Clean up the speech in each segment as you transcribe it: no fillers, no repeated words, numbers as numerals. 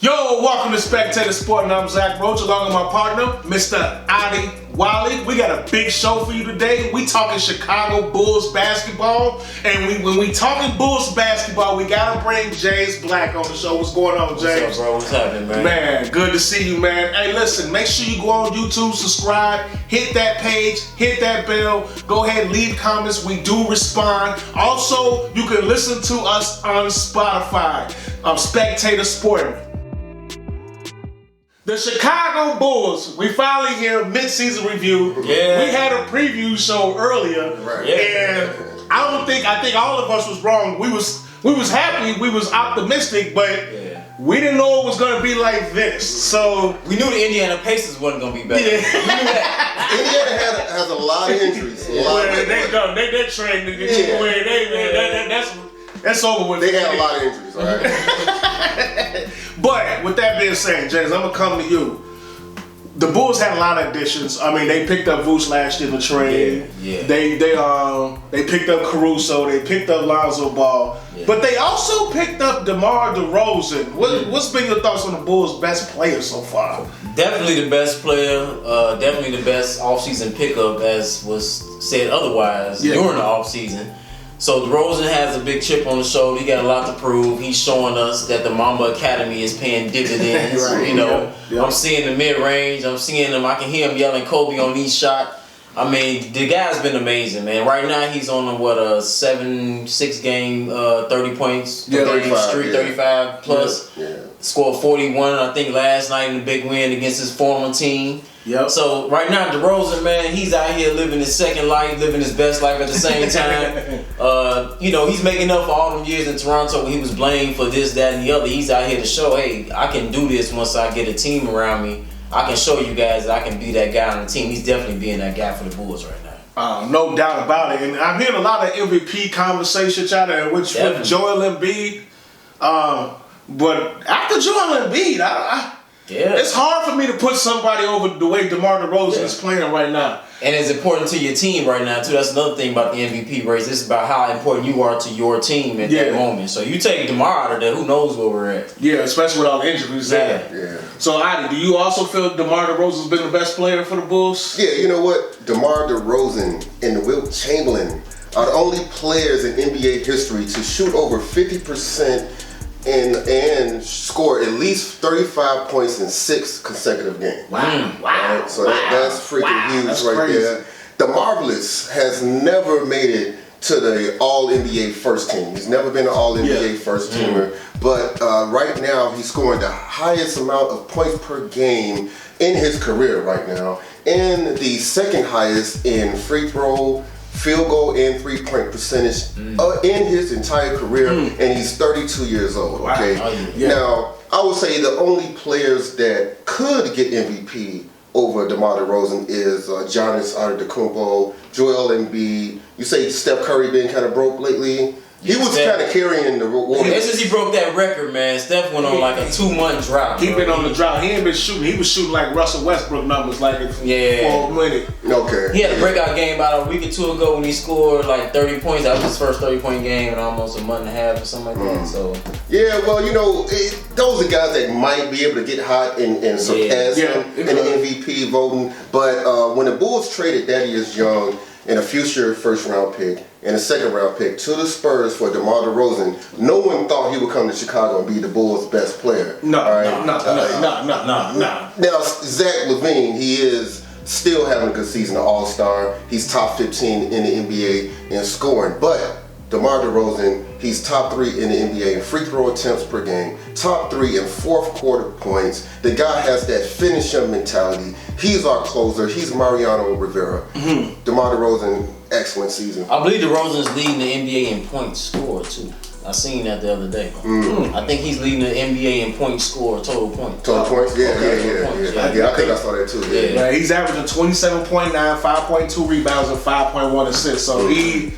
Yo, welcome to Spectator Sporting. I'm Zach Roach, along with my partner, Mr. Adi Wally. We got a big show for you today. We talking Chicago Bulls basketball, and when we talking Bulls basketball, we gotta bring James Black on the show. What's going on, James? What's up, bro? What's happening, man? Man, good to see you, man. Hey, listen, make sure you go on YouTube, subscribe, hit that page, hit that bell. Go ahead, leave comments. We do respond. Also, you can listen to us on Spotify. Spectator Sporting. The Chicago Bulls, we finally hear mid-season review. Yeah. We had a preview show earlier, Right. And I think all of us was wrong. We was happy, we was optimistic, but we didn't know it was gonna be like this. So we knew the Indiana Pacers wasn't gonna be better. Yeah. We knew that. Indiana has a lot of injuries. They trained to get away. That's over with. They had a lot of injuries, all right? But with that being said, James, I'm gonna come to you. The Bulls had a lot of additions. I mean, they picked up Vooch last year in the trade. Yeah. They picked up Caruso. They picked up Lonzo Ball. Yeah. But they also picked up DeMar DeRozan. What's been your thoughts on the Bulls' best player so far? Definitely the best player. Definitely the best offseason pickup, as was said otherwise during the offseason. So DeRozan has a big chip on the shoulder. He got a lot to prove. He's showing us that the Mamba Academy is paying dividends. Right. You know, Yeah. I'm seeing the mid-range. I'm seeing him. I can hear him yelling Kobe on each shot. I mean, the guy's been amazing, man. Right now, he's on a 7-6 game, 30 points, 35 plus. Yeah. Scored 41, I think, last night in the big win against his former team. Yep. So right now, DeRozan, man, he's out here living his second life, living his best life at the same time. He's making up for all them years in Toronto when he was blamed for this, that, and the other. He's out here to show, hey, I can do this once I get a team around me. I can show you guys that I can be that guy on the team. He's definitely being that guy for the Bulls right now. No doubt about it. And I'm hearing a lot of MVP conversations out there, which with Joel Embiid. But after Joel Embiid, it's hard for me to put somebody over the way DeMar DeRozan is playing right now. And it's important to your team right now, too. That's another thing about the MVP race. It's about how important you are to your team at that moment. So you take DeMar out of there, who knows where we're at. Yeah, especially with all the injuries. Yeah. So, Adi, do you also feel DeMar DeRozan's been the best player for the Bulls? Yeah, you know what? DeMar DeRozan and Wilt Chamberlain are the only players in NBA history to shoot over 50% and score at least 35 points in 6 consecutive games. Wow. Right? So that's freaking huge there. The Marvelous has never made it to the All-NBA first team. He's never been an All-NBA first teamer. But right now, he's scoring the highest amount of points per game in his career right now. And the second highest in free throw, field goal, and three-point percentage in his entire career, and he's 32 years old. Okay, Now I would say the only players that could get MVP over DeMar DeRozan is Giannis Antetokounmpo, Joel Embiid. You say Steph Curry been kind of broke lately. He was kind of carrying the Warriors. Ever since he broke that record, man, Steph went on like a 2-month drought. He been on the drought. He ain't been shooting. He was shooting like Russell Westbrook numbers, like for a minute. Okay. He had a breakout game about a week or two ago when he scored like 30 points. That was his first 30-point game in almost a month and a half or something like that. So yeah, well, those are guys that might be able to get hot and surpass him in the MVP voting. But when the Bulls traded Thaddeus Young and a future first-round pick and a second-round pick to the Spurs for DeMar DeRozan, no one thought he would come to Chicago and be the Bulls' best player. No. Now, Zach LaVine, he is still having a good season, an all-star. He's top 15 in the NBA in scoring. But DeMar DeRozan, he's top 3 in the NBA in free throw attempts per game, top 3 in fourth quarter points. The guy has that finisher mentality. He's our closer. He's Mariano Rivera. DeMar DeRozan, excellent season. I believe DeRozan's leading the NBA in points scored too. I seen that the other day. I think he's leading the NBA in points scored, total points. Total points? Yeah. I think I saw that too. Yeah. He's averaging 27.9, 5.2 rebounds, and 5.1 assists. So we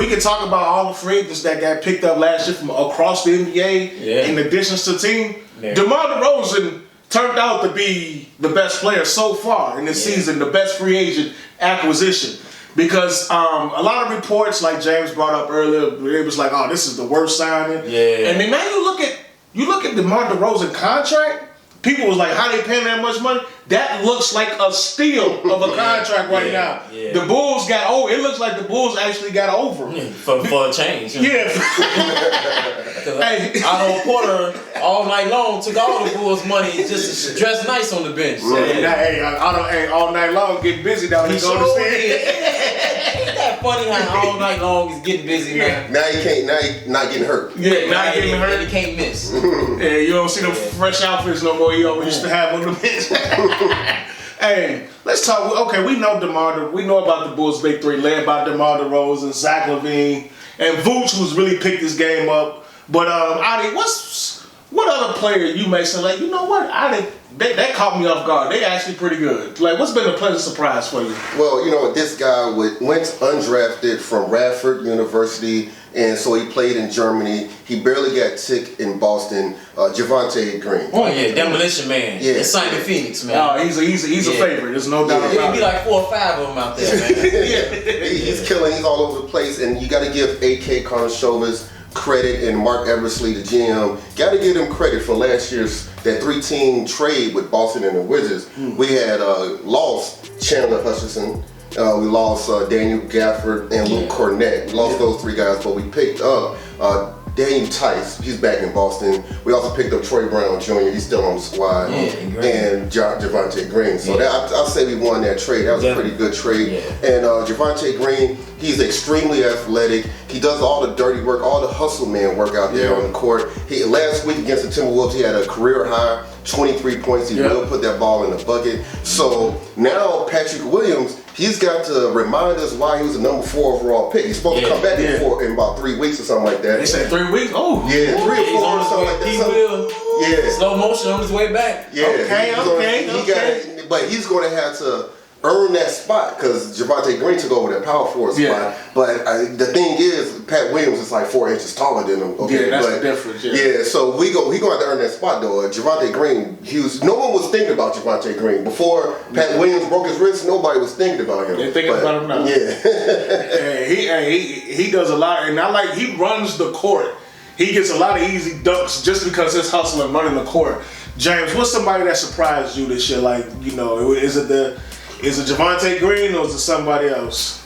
can talk about all the free agents that got picked up last year from across the NBA in additions to the team. DeMar DeRozan turned out to be the best player so far in this season, the best free agent acquisition. Because a lot of reports, like James brought up earlier, it was like, oh, this is the worst signing. Yeah. And then now you look at you look at DeMar DeRozan contract. People was like, how they paying that much money? That looks like a steal of a contract right now. Yeah. The Bulls got over. It looks like the Bulls actually got over. For a change. Yeah. Hey. Otto Porter all night long took all the Bulls' money just to dress nice on the bench. Hey, all night long getting busy down there. Ain't that funny how all night long he's getting busy now? Now he can't. Now he not getting hurt. Yeah, now he getting hurt. And he can't miss. Yeah, you don't see them fresh outfits no more. You always used to have on the bench. Hey, let's talk. Okay, we know DeMar. We know about the Bulls' big three, led by DeMar DeRozan, Zach LaVine, and Vooch, who's really picked this game up. But Adi, what other player you may say like, you know what? That caught me off guard. They actually pretty good. Like, what's been a pleasant surprise for you? Well, you know, this guy went undrafted from Radford University, and so he played in Germany. He barely got ticked in Boston. Javante Green. Oh yeah, Demolition Man. Yeah, it's Simon Phoenix, man. Oh, he's a favorite. There's no doubt about it. It'll be like 4 or 5 of them out there, man. He's killing. He's all over the place, and you got to give AK Karnisovas credit and Mark Eversley, the GM. Got to give him credit for last year's that 3-team trade with Boston and the Wizards. We had lost Chandler Hutchison. We lost Daniel Gafford and Luke Cornett. We lost those 3 guys, but we picked up Daniel Tice. He's back in Boston. We also picked up Troy Brown Jr. He's still on the squad. And Javante Green. So I'll say we won that trade. That was a pretty good trade. And Javante Green, he's extremely athletic. He does all the dirty work, all the hustle man work out there on the court. Last week against the Timberwolves, he had a career high 23 points. He will put that ball in the bucket. So now Patrick Williams, he's got to remind us why he was the number 4 overall pick. He's supposed to come back in about 3 weeks or something like that. They said 3 weeks? Oh. Yeah, 3 or 4 or something like that. He will. Yeah. Slow motion on his way back. Yeah. Okay. But he's going to have to earn that spot because Javante Green took over that power forward spot. But the thing is, Pat Williams is like 4 inches taller than him. Okay? Yeah, that's the difference. Yeah, so he going to have to earn that spot though. Javante Green, no one was thinking about Javante Green before Pat Williams broke his wrist. Nobody was thinking about him. They're thinking about him now. Yeah, he does a lot, and he runs the court. He gets a lot of easy dunks just because his hustle and running the court. James, what's somebody that surprised you this year? Like, you know, is it Javante Green or is it somebody else?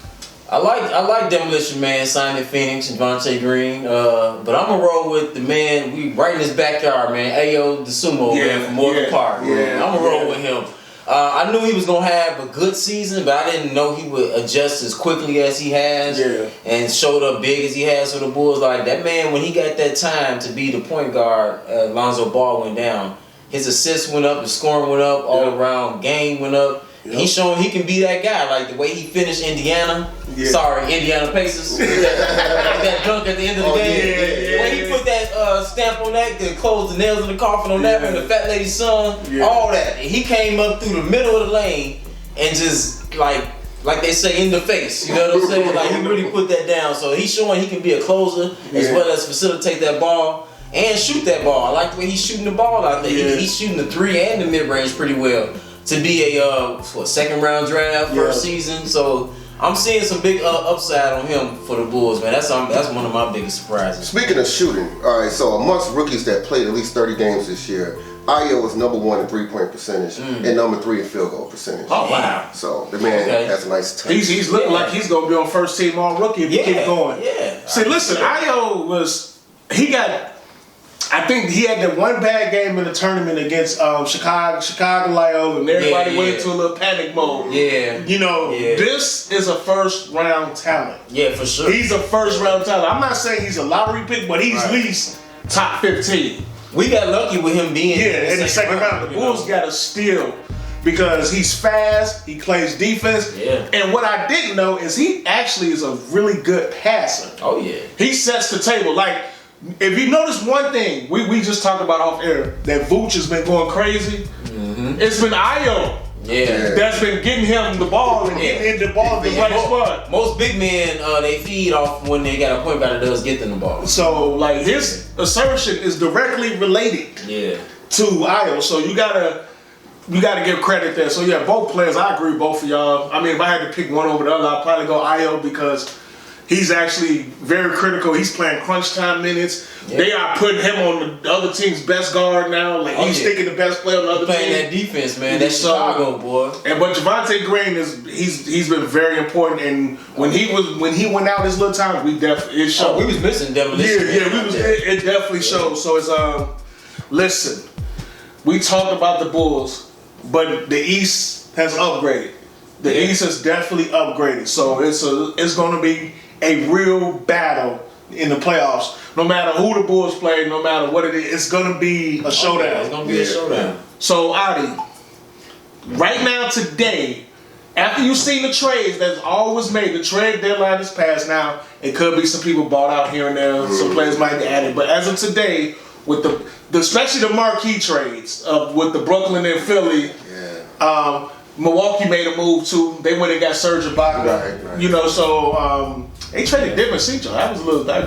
I like Demolition Man, Simon Phoenix, Javante Green, but I'm gonna roll with the man. We right in his backyard, man. Ayo the Sumo man from Morgan Park. I'm gonna roll with him. I knew he was gonna have a good season, but I didn't know he would adjust as quickly as he has and showed up big as he has for the Bulls. Like that man, when he got that time to be the point guard, Lonzo Ball went down. His assists went up, his scoring went up, all around game went up. He's showing he can be that guy, like the way he finished Indiana. Indiana Pacers. that dunk at the end of the game. When he put that stamp on that, to close the nails in the coffin on that, and the fat lady's son, all that. And he came up through the middle of the lane and just like they say, in the face. You know what I'm saying? Like he really put that down. So he's showing he can be a closer as well as facilitate that ball and shoot that ball. I like the way he's shooting the ball out there. He's shooting the 3 and the mid range pretty well. To be a second round draft first season, so I'm seeing some big upside on him for the Bulls, man. That's one of my biggest surprises. Speaking of shooting, all right. So amongst rookies that played at least 30 games this year, Ayo was number 1 in 3-point percentage and number 3 in field goal percentage. Oh wow! So the man has a nice touch. He's looking like he's gonna be on first team all rookie if he keep going. See, listen, Ayo I think he had that one bad game in the tournament against Chicago Loyola, and everybody went into a little panic mode. You know, this is a first round talent. Yeah, for sure. He's a first round talent. I'm not saying he's a lottery pick, but he's at least top 15. We got lucky with him being in the second round. The Bulls got to steal because he's fast, he plays defense, and what I didn't know is he actually is a really good passer. Oh yeah. He sets the table. Like, if you notice one thing, we just talked about off air, that Vooch has been going crazy. It's been Ayo that's been getting him the ball and getting the ball in the right spot. Most big men, they feed off when they got a point guard that does get them the ball. So, like, his assertion is directly related to Ayo. So you gotta give credit there. So both players, I agree with both of y'all. I mean, if I had to pick one over the other, I'd probably go Ayo because He's actually very critical. He's playing crunch time minutes. Yeah. They are putting him on the other team's best guard now. Like he's thinking the best player on the other team. Playing that defense, man. That's Chicago, boy. But Javonte Green he's been very important. And when he went out his little time, it showed. We was missing Demolition. It definitely showed. So it's listen, we talked about the Bulls, but the East has upgraded. The East has definitely upgraded. So it's going to be a real battle in the playoffs. No matter who the Bulls play, no matter what it is, it's going to be a showdown. Yeah, it's going to be a showdown. So, Adi, right now, today, after you've seen the trades that's always made, the trade deadline is passed now. It could be some people bought out here and there. Some players might be added. But as of today, with especially the marquee trades with the Brooklyn and Philly, Milwaukee made a move too. They went and got Serge Ibaka. Right. You know, so they traded different CJ. That was a little. That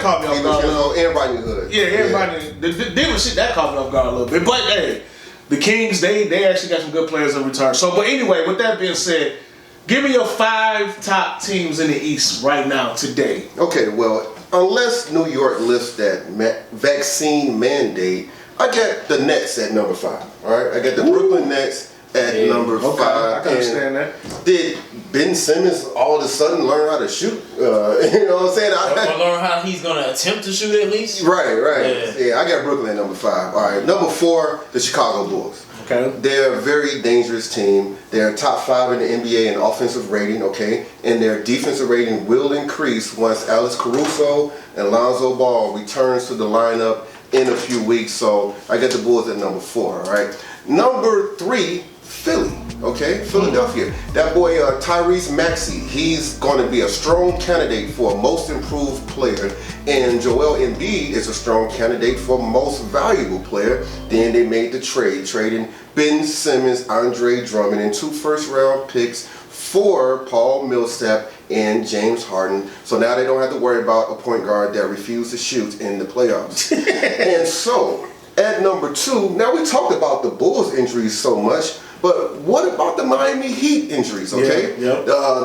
caught me off guard. And Rodney Hood. Yeah, everybody. The different shit that caught me off guard a little bit. But hey, the Kings they actually got some good players in return. So, but anyway, with that being said, give me your 5 top teams in the East right now today. Okay, well, unless New York lifts that vaccine mandate, I got the Nets at number 5. All right, I got the Brooklyn Nets at number 5. I can understand that. Did Ben Simmons all of a sudden learn how to shoot? You know what I'm saying? Learn how he's going to attempt to shoot at least. Right. Yeah, I got Brooklyn at number 5. All right, number 4, the Chicago Bulls. Okay. They're a very dangerous team. They're top 5 in the NBA in offensive rating, okay? And their defensive rating will increase once Alex Caruso and Lonzo Ball returns to the lineup in a few weeks. So I got the Bulls at number 4, all right? Number 3, Philly, okay? Philadelphia. That boy Tyrese Maxey, he's going to be a strong candidate for most improved player. And Joel Embiid is a strong candidate for most valuable player. Then they made the trading Ben Simmons, Andre Drummond, and 2 first-round picks for Paul Millsap and James Harden. So now they don't have to worry about a point guard that refused to shoot in the playoffs. And so, at number 2, now we talked about the Bulls injuries so much, but what about the Miami Heat injuries, okay? Now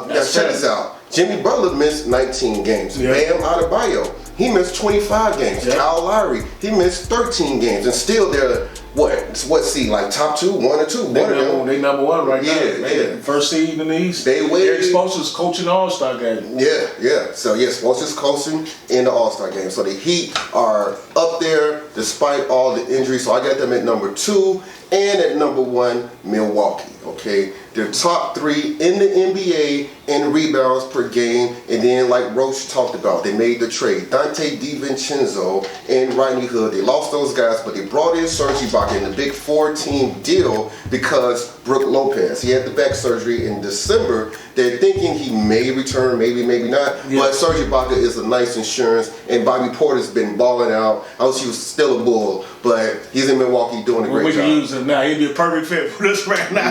check this out. Jimmy Butler missed 19 games. Bam Adebayo, he missed 25 games. Kyle Lowry, he missed 13 games. And still they're, what seed? Like top 2, 1 or 2? They number 1 right now. Yeah. First seed in the East. They win. Eric Spoelstra's coaching the All-Star game. Yeah. So Spoelstra's coaching in the All-Star game. So the Heat are up there despite all the injuries. So I got them at number 2. And at number 1, Milwaukee, okay? They're top 3 in the NBA in rebounds per game. And then, like Roach talked about, they made the trade. Dante DiVincenzo and Rodney Hood. They lost those guys, but they brought in Serge Ibaka in the big 4-team deal because Brook Lopez, he had the back surgery in December. They're thinking he may return, maybe not. But Serge Ibaka is a nice insurance, and Bobby Porter's been balling out. I wish he was still a Bull, but he's in Milwaukee doing a great job. We can use him now. He'd be a perfect fit for this right now.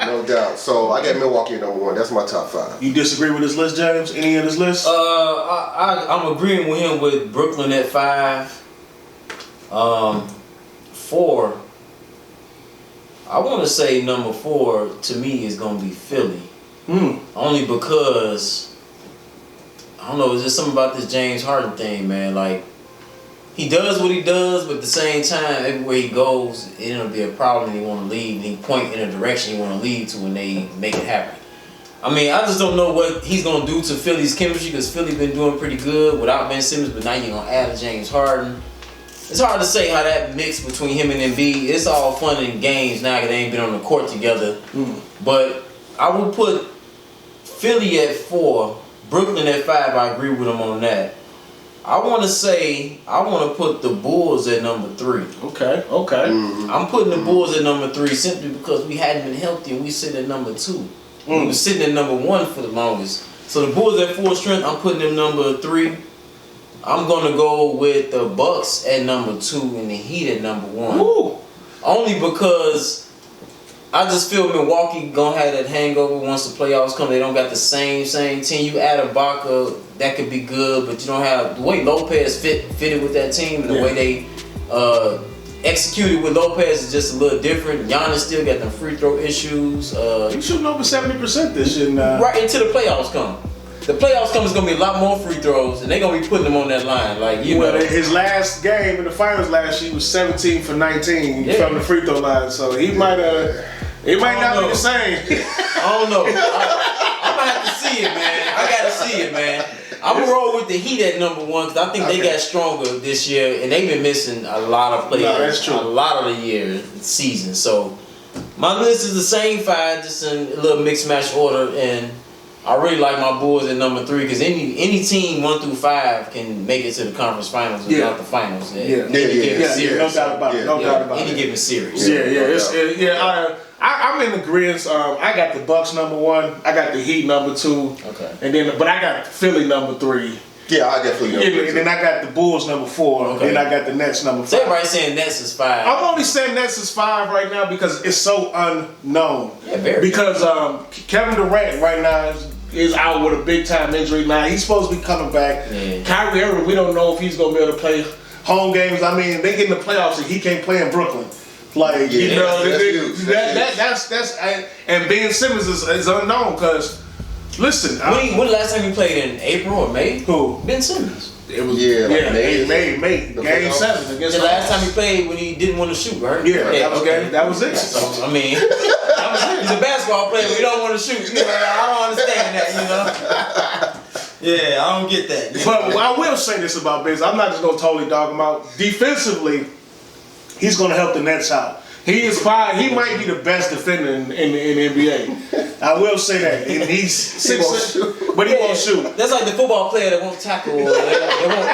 No doubt. So I got Milwaukee at number 1. That's my top 5. You disagree with this list, James? Any of this list? I'm agreeing with him with Brooklyn at 5. 4. I want to say number 4 to me is going to be Philly. Only because, I don't know, it's just something about this James Harden thing, man. Like, he does what he does, but at the same time, everywhere he goes, it'll be a problem and he want to leave. And he point in a direction he want to lead to when they make it happen. I mean, I just don't know what he's going to do to Philly's chemistry because Philly been doing pretty good without Ben Simmons, but now you're going to add a James Harden. It's hard to say how that mix between him and Embiid. It's all fun and games now because they ain't been on the court together. But I would put Philly at 4, Brooklyn at 5. I agree with him on that. I want to put the Bulls at number 3. Okay. I'm putting the Bulls at number 3 simply because we hadn't been healthy and we sit at number 2. We were sitting at number 1 for the longest. So the Bulls at 4 strength, I'm putting them number 3. I'm going to go with the Bucks at number 2 and the Heat at number 1. Only because I just feel Milwaukee going to have that hangover once the playoffs come. They don't got the same team. You add Ibaka, that could be good, but you don't have the way Lopez fitted with that team and the way they executed with Lopez is just a little different. Giannis still got them free throw issues. He's shooting over 70% this year. Right until the playoffs come. the playoffs coming is gonna be a lot more free throws, and they're gonna be putting them on that line. Like you know, his last game in the finals last year, he was 17 for 19 from the free throw line. So he might it might not be the same. I don't know. I might have to see it, man. I gotta see it, man. I'm gonna roll with the Heat at number 1 because I think they got stronger this year, and they've been missing a lot of players. No, that's true. A lot of the season. So my list is the same 5, just in a little mixed match order, and I really like my Bulls at number 3 because any team 1 through 5 can make it to the conference finals without the finals. No doubt about it. No doubt about it. Any given series. I'm in agreement. I got the Bucks number 1. I got the Heat number 2. Okay. And then, but I got Philly number 3. Yeah, I definitely know. And then I got the Bulls number 4. Okay. And then I got the Nets number 5. So everybody's saying Nets is 5. I'm only saying Nets is 5 right now because it's so unknown. Yeah, very. Because Kevin Durant right now is out with a big time injury. Now he's supposed to be coming back. Yeah. Kyrie Irving, we don't know if he's gonna be able to play home games. I mean, they get in the playoffs and he can't play in Brooklyn. Like you know, that's and Ben Simmons is unknown because listen. When the last time you played in April or May? Who? Ben Simmons. It was May. Game 7 against the last time he played when he didn't want to shoot, right? Yeah, that was it. So I mean, that was it. He's a basketball player, but he don't want to shoot. You know, I don't understand that. You know. Yeah, I don't get that. But I will say this about Ben. I'm not just gonna totally dog him out. Defensively, he's gonna help the Nets out. He is fine. He might be the best defender in the NBA. I will say that. And he's 6'6", but he won't shoot. That's like the football player that won't tackle. They won't.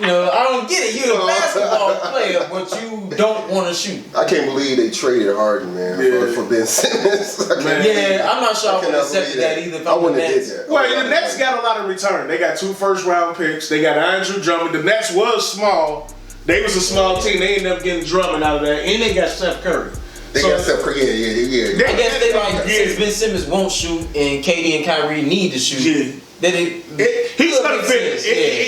You know, I don't get it. You're a basketball player, but you don't want to shoot. I can't believe they traded Harden, man, for Ben Simmons. I'm not sure I would have accepted that either. I wouldn't have did that. Well, the Nets got a lot of return. They got 2 first-round picks. They got Andrew Drummond. The Nets was small. They was a small team. They ended up getting Drummond out of that, and they got Steph Curry. They got Steph Curry. Yeah. I guess they like since Ben Simmons won't shoot and KD and Kyrie need to shoot. He's gonna fit.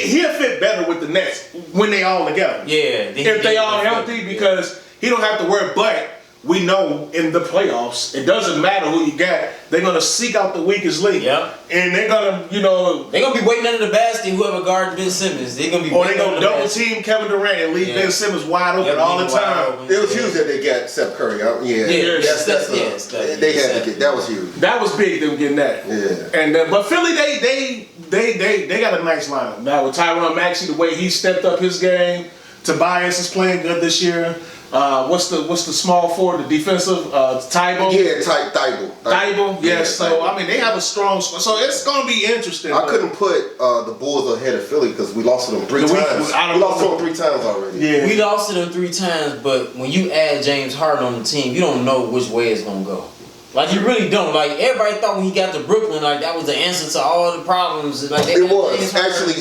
He'll fit better with the Nets when they all together. Yeah, if they all healthy, because he don't have to worry. But we know in the playoffs, it doesn't matter who you got. They're gonna seek out the weakest link. Yep. And they're gonna, they're gonna be waiting under the basket. Whoever guards Ben Simmons, they're gonna be. Or they're gonna double team Kevin Durant and leave Ben Simmons wide open all the time. It was huge that they got Steph Curry. Yes, they had to get. That was huge. That was big. Them getting that. Yeah. And but Philly, they got a nice lineup now with Tyronn Maxey. The way he stepped up his game. Tobias is playing good this year. What's the small forward, the defensive, Thibault? Yeah, Thibault. Yes. So I mean, they have a strong squad. So it's gonna be interesting. I couldn't put the Bulls ahead of Philly because we lost to them 3 times. We lost to them 3 times already. Yeah, we lost to them 3 times. But when you add James Harden on the team, you don't know which way it's gonna go. Like you really don't. Like everybody thought when he got to Brooklyn, like that was the answer to all the problems. Like it was actually.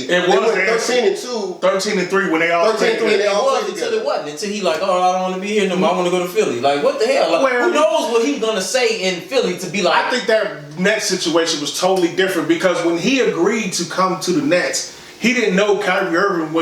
It was 13-2, 13-3 when they all 13-3. It was until it wasn't. Until he like, oh, I don't want to be here no more. I want to go to Philly. Like what the hell? Like, who knows what he's gonna say in Philly to be like? I think that Nets situation was totally different because when he agreed to come to the Nets. He didn't know Kyrie Irving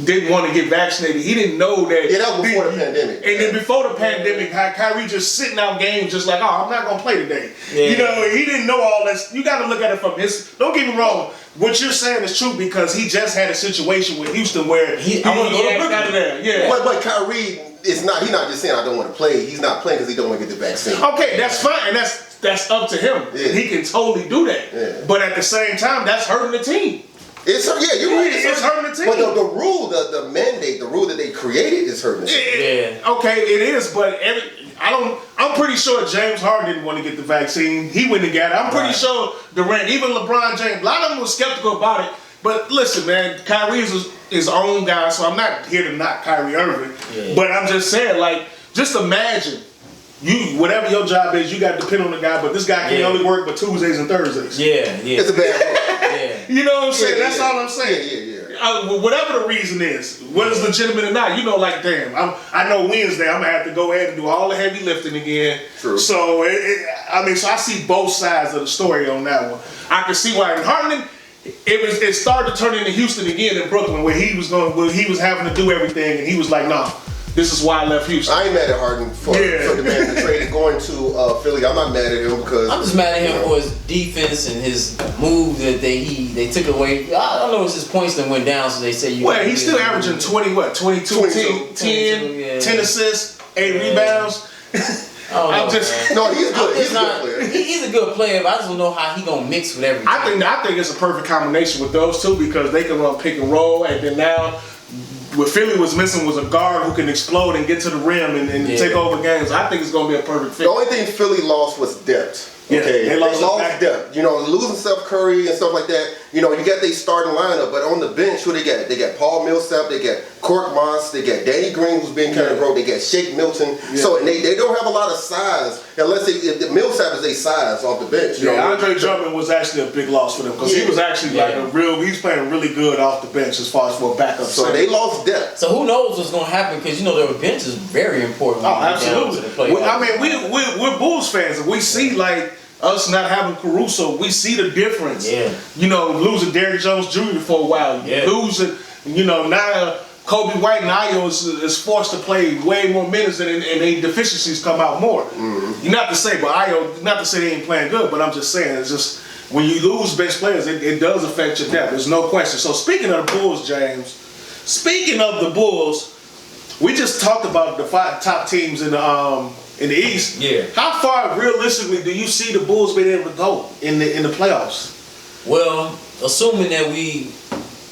didn't want to get vaccinated. He didn't know that. Yeah, that was before the pandemic. And then before the pandemic, Kyrie just sitting out games, just like, oh, I'm not gonna play today. Yeah. He didn't know all this. You got to look at it from his. Don't get me wrong. What you're saying is true because he just had a situation with Houston where I want to go out of there. Yeah. But Kyrie is not. He's not just saying I don't want to play. He's not playing because he don't want to get the vaccine. Okay, that's fine. That's up to him. Yeah. He can totally do that. Yeah. But at the same time, that's hurting the team. You're right. It's hurting the team. But the rule, the mandate, the rule that they created is hurting the team. Yeah. Okay, it is, but I'm pretty sure James Harden didn't want to get the vaccine. He wouldn't have got it. I'm pretty sure Durant, even LeBron James, a lot of them were skeptical about it. But listen, man, Kyrie is his own guy, so I'm not here to knock Kyrie Irving. Yeah. But I'm just saying, like, just imagine. Whatever your job is, you got to depend on the guy, but this guy can only work but Tuesdays and Thursdays. Yeah. It's a bad rule. You know what I'm saying? That's all I'm saying. Yeah. Whatever the reason is, whether it's legitimate or not, like, damn, I know Wednesday I'm going to have to go ahead and do all the heavy lifting again. True. So, so I see both sides of the story on that one. I can see why in Harden, it started to turn into Houston again in Brooklyn where he was having to do everything and he was like, nah. This is why I left Houston. I ain't mad at Harden for demanding the trade and going to Philly. I'm not mad at him because I'm just mad at him for his defense and his move that they took away. I don't know if his points that went down, so they say you. Well, he's still averaging 22, 10 assists, 8 rebounds. No, he's good. He's a good player. He's a good player, but I just don't know how he gonna mix with everything. I think it's a perfect combination with those two because they can run pick and roll, and then now. What Philly was missing was a guard who can explode and get to the rim and take over games. I think it's going to be a perfect fit. The only thing Philly lost was depth. Okay, they lost depth. You know, losing Steph Curry and stuff like that. You know, you got their starting lineup, but on the bench, who they got? They got Paul Millsap, they got Cork Moss, they got Danny Green, who's been kind of broke. They got Shake Milton. Yeah. So and they don't have a lot of size unless if Millsap is a size off the bench. You know? Andre Drummond was actually a big loss for them because he was actually he's playing really good off the bench as far as for a backup. So they lost depth. So who knows what's going to happen because you know their bench is very important. Oh, absolutely. I mean, we're Bulls fans and we see like. Us not having Caruso, we see the difference. Yeah. You know, losing Derrick Jones Jr. for a while. Yeah. Losing, now Kobe White and Ayo is forced to play way more minutes and their deficiencies come out more. Mm-hmm. Not to say they ain't playing good, but I'm just saying, it's just when you lose bench players, it does affect your depth. There's no question. So speaking of the Bulls, James, we just talked about the 5 top teams in the East. Yeah. How far realistically do you see the Bulls being able to go in the playoffs? Well, assuming that we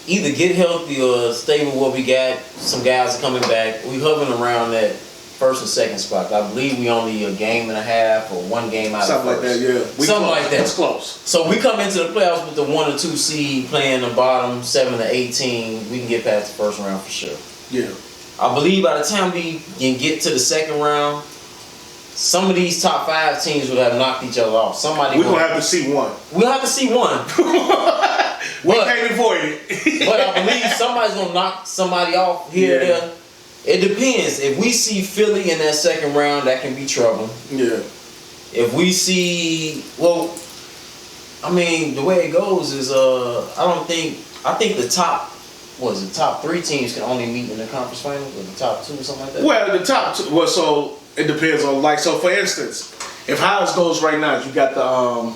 either get healthy or stay with what we got, some guys are coming back. We hovering around that first and second spot. I believe we only a game and a half or 1 game out something of first. Something like that, yeah. Something like that. That's close. So we come into the playoffs with the 1 or 2 seed playing the bottom 7 to 18. We can get past the first round for sure. Yeah. I believe by the time we can get to the second round, some of these top 5 teams would have knocked each other off. We're going to have to see one. We'll have to see one. We can't avoid it. But I believe somebody's going to knock somebody off here or there. It depends. If we see Philly in that second round, that can be trouble. Yeah. If we see, the way it goes is, I think the top 3 teams can only meet in the conference finals, or the top 2 or something like that? Well, the top 2, so it depends on, for instance, if how it goes right now, you got the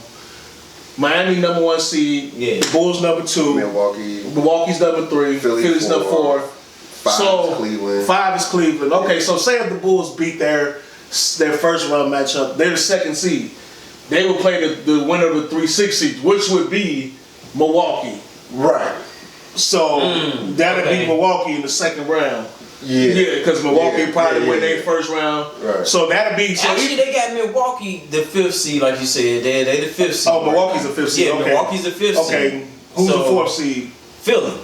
Miami number 1 seed, the Bulls number 2, Milwaukee's number 3, Philly's number 4, 5 is Cleveland. 5 is Cleveland. Okay, so say if the Bulls beat their first round matchup, they're the 2nd seed. They would play the winner of the 3-6 seed, which would be Milwaukee. Right. So that'd be Milwaukee in the second round. Yeah, because Milwaukee probably win their first round. Right. So that'd be. Actually, they got Milwaukee the 5th seed, like you said. They the 5th seed. Oh, Milwaukee's the 5th seed. Yeah, okay. Milwaukee's the 5th seed. Okay, who's the 4th seed? Philly.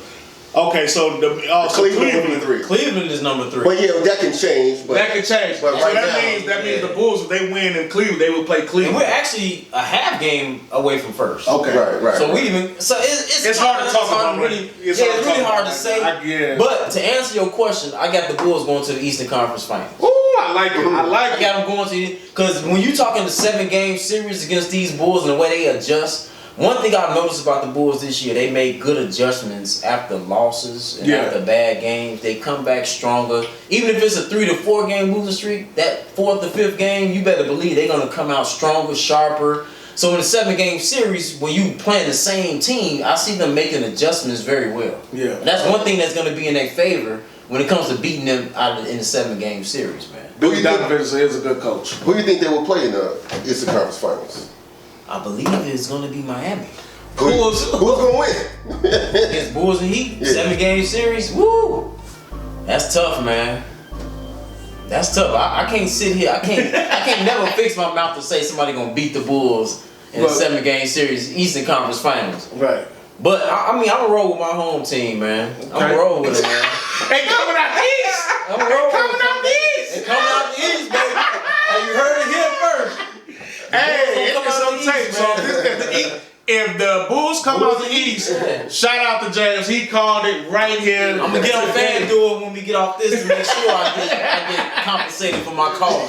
Okay, so Cleveland 3. Cleveland is number 3. But that can change. But that means the Bulls, if they win in Cleveland, they will play Cleveland. And we're actually a half game away from first. Okay, right. So it's hard to talk about. It's really hard to say. But to answer your question, I got the Bulls going to the Eastern Conference Finals. Ooh, I like it. I got them going to because when you talking the 7-game series against these Bulls and the way they adjust. One thing I've noticed about the Bulls this year, they made good adjustments after losses and after bad games. They come back stronger. Even if it's a 3 to 4 game losing streak, that 4th to 5th game, you better believe they're going to come out stronger, sharper. So in a 7-game series, when you playing the same team, I see them making adjustments very well. Yeah. And that's one thing that's going to be in their favor when it comes to beating them out in the 7-game series, man. Billy Donovan is a good coach. Who do you think they will play in the Eastern Conference Finals? I believe it's going to be Miami. Who's going to win? Against Bulls and Heat, 7-game series. Woo! That's tough, man. That's tough. I can't sit here. I can't never fix my mouth to say somebody going to beat the Bulls in a 7-game series, Eastern Conference Finals. Right. But I'm going to roll with my home team, man. I'm going to roll with it, man. They coming out the East. I'm going to roll with it. They coming out the East, baby. You heard it here first. Hey, it's on tape. So if the Bulls come out the East, shout out to James. He called it right here. I'm gonna get on FanDuel when we get off this to make sure I get compensated for my calling.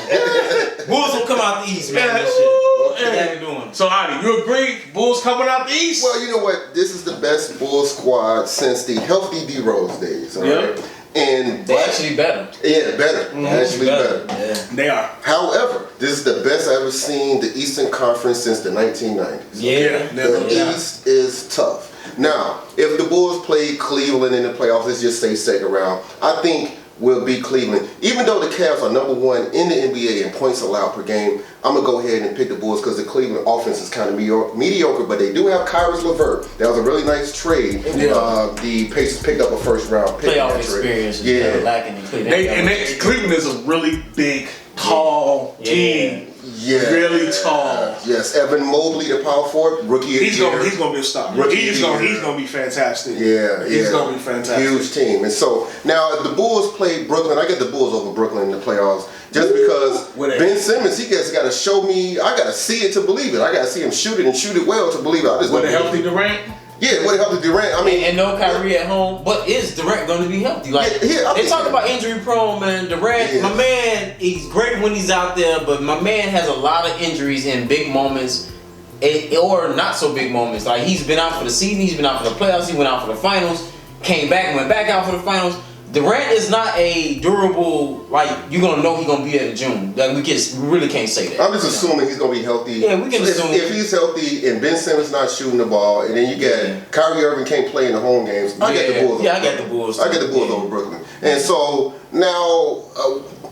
Bulls will come out the East, man. This shit. What you doing? So, Adi, you agree? Bulls coming out the East? Well, you know what? This is the best Bulls squad since the healthy D Rose days. All right? And they're actually better. Yeah, better. Actually better. Yeah. They are. However, this is the best I've ever seen the Eastern Conference since the 1990s. Yeah. The East is tough. Now, if the Bulls play Cleveland in the playoffs, let's just say second round, I think we'll beat Cleveland. Even though the Cavs are number one in the NBA in points allowed per game, I'm going to go ahead and pick the Bulls because the Cleveland offense is kind of mediocre, but they do have Kyrie LeVert. That was a really nice trade. Yeah. The Pacers picked up a first-round pick. Playoff experience is kind of lacking in Cleveland. Cleveland is a really big, tall team. Yeah. Really tall. Yes, Evan Mobley, the power forward, rookie of the year. He's gonna be a star. He's gonna be fantastic. He's gonna be fantastic. Huge team. And so now if the Bulls play Brooklyn, I get the Bulls over Brooklyn in the playoffs just because Ben Simmons, he got to show me. I got to see it to believe it. I got to see him shoot it and shoot it well to believe it. With a healthy Durant. Yeah, with a healthy Durant. I mean, and no Kyrie at home, but is Durant going to be healthy? Like they talk about injury prone, man. Durant, my man, he's great when he's out there, but my man has a lot of injuries in big moments, or not so big moments. Like he's been out for the season, he's been out for the playoffs, he went out for the finals, came back, went back out for the finals. Durant is not a durable, like, you're going to know he's going to be at June. Like, we really can't say that. I'm just assuming he's going to be healthy. Yeah, we can assume. If he's healthy and Ben Simmons not shooting the ball, and then you get Kyrie Irving can't play in the home games, I get the Bulls. Yeah, I get the Bulls. I get the Bulls over Brooklyn. And so, now,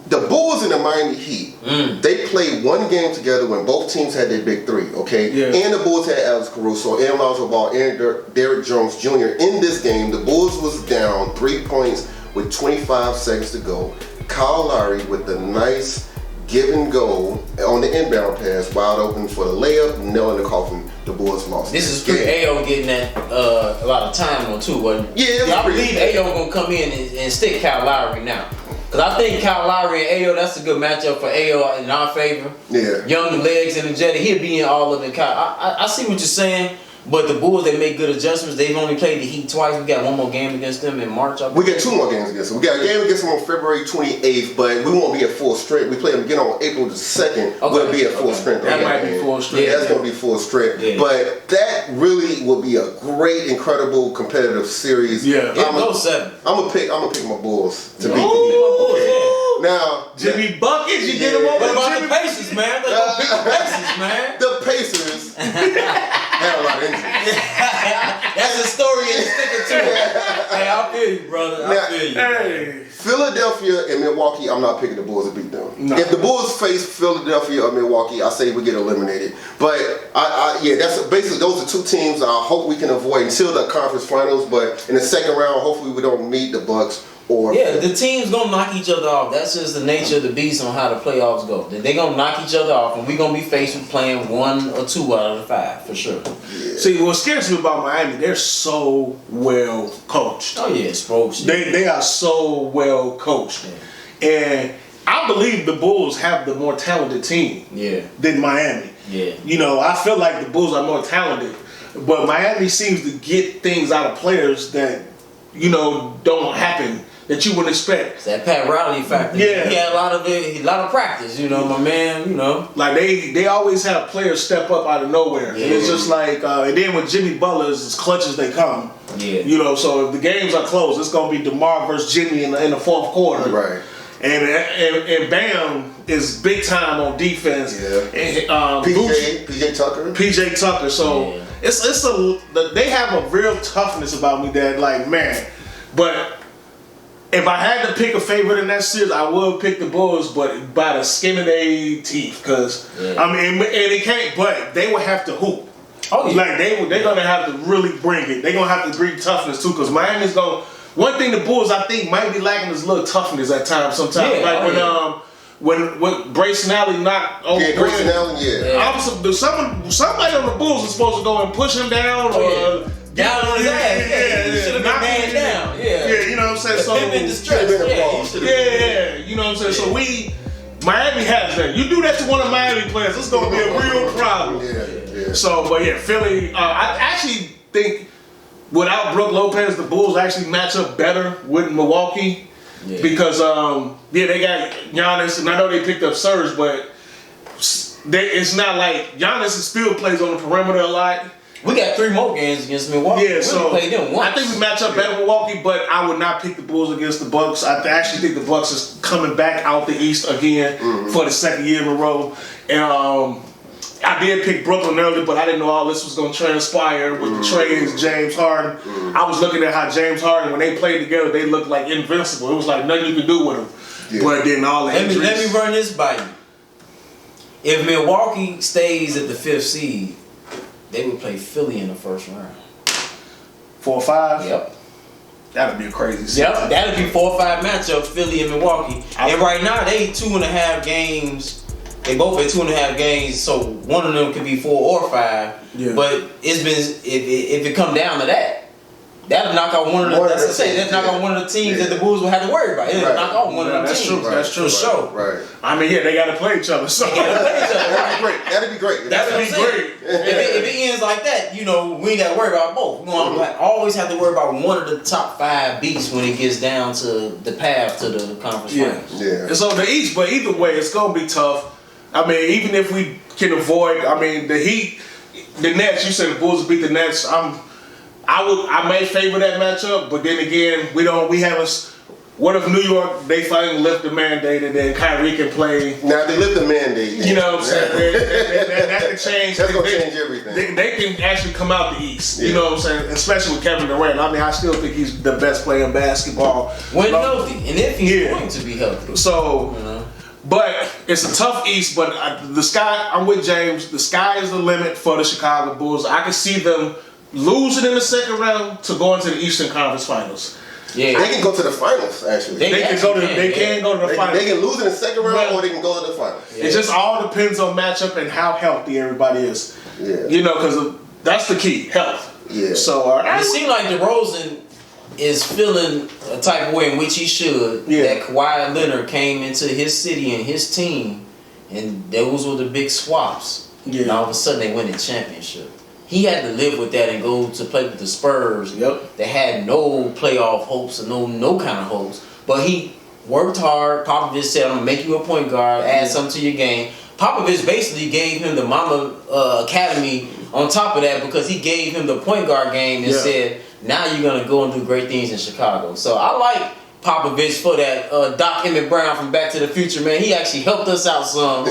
the Bulls and the Miami Heat, they played one game together when both teams had their big three, okay? Yeah. And the Bulls had Alex Caruso, and Lonzo Ball, and Derrick Jones Jr. In this game, the Bulls was down 3 points with 25 seconds to go. Kyle Lowry with the nice give and go on the inbound pass, wide open for the layup, nail in the coffin. The Bulls lost. This is pre-Ayo getting that a lot of time on too, wasn't it? Yeah, I believe Ayo gonna come in and stick Kyle Lowry now. Cause I think Kyle Lowry and Ayo, that's a good matchup for Ayo in our favor. Yeah. Young legs energetic, he'll be in all of it. I see what you're saying. But the Bulls, they make good adjustments. They've only played the Heat twice. We got one more game against them in March. We got 2 more games against them. We got a game against them on February 28th, but we won't be at full strength. We play them again on April the 2nd. We'll be at full strength. That might be full strength. Yeah, that's going to be full strength. Yeah. But that really will be a great, incredible, competitive series. Yeah, I'm gonna pick my Bulls to beat the Heat. Now, Jimmy Buckets, you get him over. What about the Pacers, man? The Pacers had a lot of injuries. That's a story and you stick it to it. Hey, I feel you, brother. I feel you. Hey. Philadelphia and Milwaukee, I'm not picking the Bulls to beat them. No. If the Bulls face Philadelphia or Milwaukee, I say we get eliminated. But that's basically those are 2 teams I hope we can avoid until the conference finals. But in the second round, hopefully we don't meet the Bucks. The team's gonna knock each other off. That's just the nature of the beast on how the playoffs go. They're gonna knock each other off, and we're gonna be faced with playing 1 or 2 out of the 5 for sure. Yeah. See, what scares me about Miami, they're so well coached. Oh yeah, Spokes. They are so well coached, and I believe the Bulls have the more talented team than Miami. Yeah, you know, I feel like the Bulls are more talented, but Miami seems to get things out of players that don't happen. That you wouldn't expect. It's that Pat Riley factor. Yeah. He had a lot of practice, my man, Like they always have players step up out of nowhere. Yeah. And it's just like, and then with Jimmy Butler, it's as clutch as they come. Yeah. So if the games are close, it's going to be DeMar versus Jimmy in the fourth quarter. Right. And Bam is big time on defense. Yeah. And, PJ Tucker. So they have a real toughness about me that, like, man. But if I had to pick a favorite in that series, I would pick the Bulls, but by the skin of their teeth, because and it can't. But they would have to hoop. Oh, yeah. Like they're gonna have to really bring it. They're gonna have to bring toughness too, because Miami's gonna. One thing the Bulls I think might be lacking is a little toughness at times. Sometimes, when Grayson Allen knocked over. Yeah, Grayson Allen. Somebody on the Bulls is supposed to go and push him down or. Down on his ass. He should have been man down. You know what I'm saying? So him in distress. You know what I'm saying? So Miami has that. You do that to one of Miami players, it's gonna be a real problem. So, but Philly. I actually think without Brook Lopez, the Bulls actually match up better with Milwaukee because they got Giannis, and I know they picked up Serge, but it's not like Giannis still plays on the perimeter a lot. We got 3 more games against Milwaukee. Yeah, so played them once. I think we match up better with Milwaukee, but I would not pick the Bulls against the Bucks. I actually think the Bucks is coming back out the East again for the second year in a row. And I did pick Brooklyn early, but I didn't know all this was going to transpire with the trades, James Harden. I was looking at how James Harden, when they played together, they looked like invincible. It was like nothing you could do with them. Yeah. But then all the injuries. Let me run this by you. If Milwaukee stays at the 5th seed, they would play Philly in the first round. 4 or 5? Yep. That'd be a crazy season. Yep, that'd be 4 or 5 matchups, Philly and Milwaukee. And right now, they 2.5 games. They both at 2.5 games, so one of them could be 4 or 5. Yeah. But it's been if it come down to that, that'll knock out one of the. That's what I say. That'll knock out one of the teams that the Bulls will have to worry about. It'll knock out one of them teams. True. That's true. For sure. Right. I mean, yeah, they got to play each other. So. They got to play each other. Right. That'd be great. That'd be great. If it ends like that, we ain't got to worry about both. We're gonna always have to worry about one of the top 5 beasts when it gets down to the path to the conference finals. Yeah. It's on the East, but either way, it's gonna be tough. I mean, even if we can avoid, I mean, the Heat, the Nets. You said the Bulls beat the Nets. I may favor that matchup, but then again, we haven't. What if New York, they finally lift the mandate and then Kyrie can play? Now, if they lift the mandate, you know what I'm saying? That can change. That's going to change everything. They can actually come out the East. You know what I'm saying? Especially with Kevin Durant. I mean, I still think he's the best player in basketball. When healthy, and if he's going to be healthy. So, but it's a tough East, but I'm with James. The sky is the limit for the Chicago Bulls. I can see them losing in the second round to go into the Eastern Conference Finals. Yeah, they can go to the finals. Actually, they can go to the finals. They can lose in the second round, or they can go to the finals. Yeah. It just all depends on matchup and how healthy everybody is. Yeah, because that's the key, health. Yeah. So it seems like DeRozan is feeling a type of way in which he should. Yeah. That Kawhi Leonard came into his city and his team, and those were the big swaps. Yeah. And all of a sudden they win the championship. He had to live with that and go to play with the Spurs. Yep. They had no playoff hopes or no kind of hopes. But he worked hard. Popovich said, I'm going to make you a point guard, add something to your game. Popovich basically gave him the Mama Academy on top of that because he gave him the point guard game and said, now you're going to go and do great things in Chicago. So I like Popovich for that. Doc Emmett Brown from Back to the Future, man. He actually helped us out some,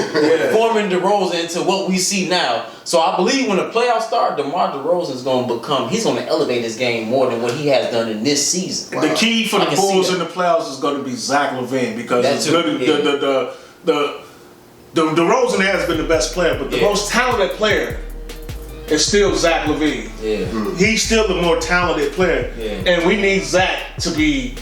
forming DeRozan into what we see now. So I believe when the playoffs start, DeMar DeRozan is going to he's going to elevate his game more than what he has done in this season. Wow. The key for the Bulls in the playoffs is going to be Zach LaVine because the DeRozan has been the best player, but the most talented player is still Zach LaVine. Yeah. He's still the more talented player. Yeah. And we need Zach to be.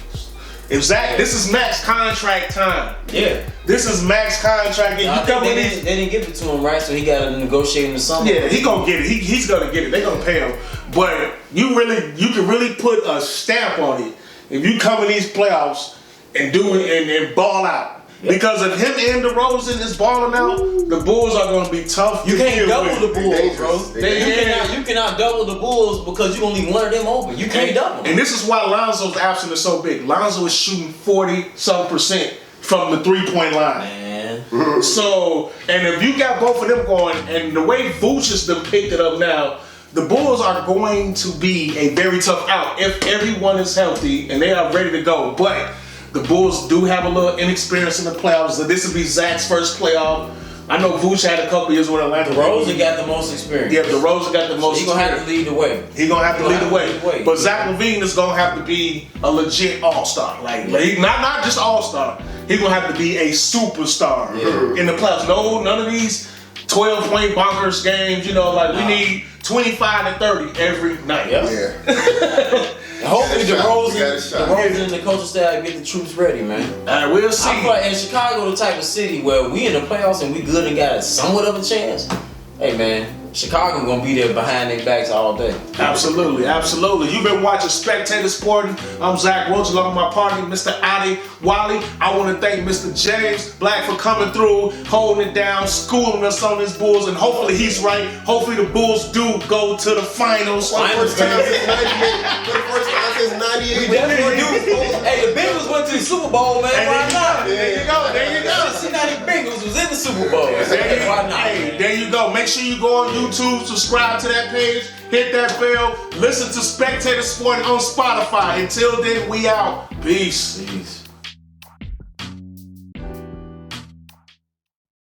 If Zach, this is max contract time. Yeah. This is max contract. No, they didn't give it to him, right? So he got to negotiate in the summer. Yeah, he gonna get it. He's gonna get it. They gonna pay him. But you can really put a stamp on it if you come in these playoffs and do it and ball out. Yep. Because if him and DeRozan is balling out, the Bulls are going to be tough. You can't double the Bulls, bro. You cannot double the Bulls because you're going to leave one of them open. You can't double them. And this is why Lonzo's absence is so big. Lonzo is shooting 40-some% from the three-point line. Man. So, and if you got both of them going, and the way Vooch has been picked it up now, the Bulls are going to be a very tough out if everyone is healthy and they are ready to go. But the Bulls do have a little inexperience in the playoffs. So this will be Zach's first playoff. I know Vooch had a couple years with Atlanta. DeRozan got the most experience. Yeah, DeRozan got the most experience. He's going to have to lead the way. He's going to have to lead the way. But Zach LaVine is going to have to be a legit all-star. Like not just all-star. He's going to have to be a superstar in the playoffs. No, none of these 12-point bonkers games. We need 25 to 30 every night. Yeah. Hopefully DeRozan and the coaching staff get the troops ready, man. We'll see. I feel like in Chicago, the type of city where we in the playoffs and we good and got somewhat of a chance. Hey, man, Chicago gonna be there behind their backs all day. Absolutely, absolutely. You've been watching Spectator Sporting. I'm Zach Roach, along with my partner, Mr. Adi Wally. I want to thank Mr. James Black for coming through, holding it down, schooling us on his Bulls, and hopefully he's right. Hopefully the Bulls do go to the finals. For the first time since 98. We definitely do. Hey, the Bengals went to the Super Bowl, man. Why not? There you go. The Cincinnati Bengals was in the Super Bowl. Why not? Hey, there you go. Make sure you go on YouTube, subscribe to that page, hit that bell, listen to Spectator Sporting on Spotify. Until then, we out. Peace.